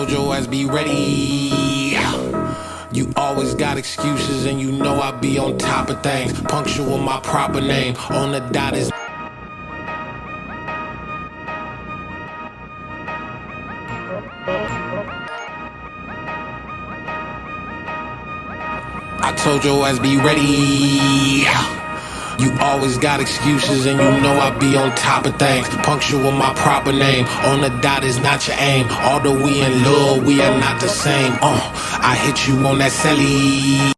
told your ass be ready. You always got excuses and you know I be on top of things. Punctual my proper name. On the dot is I told your ass be ready. You always got excuses and you know I be on top of things. Punctual my proper name. On the dot is not your aim. Although we in love, we are not the same. I hit you on that celly.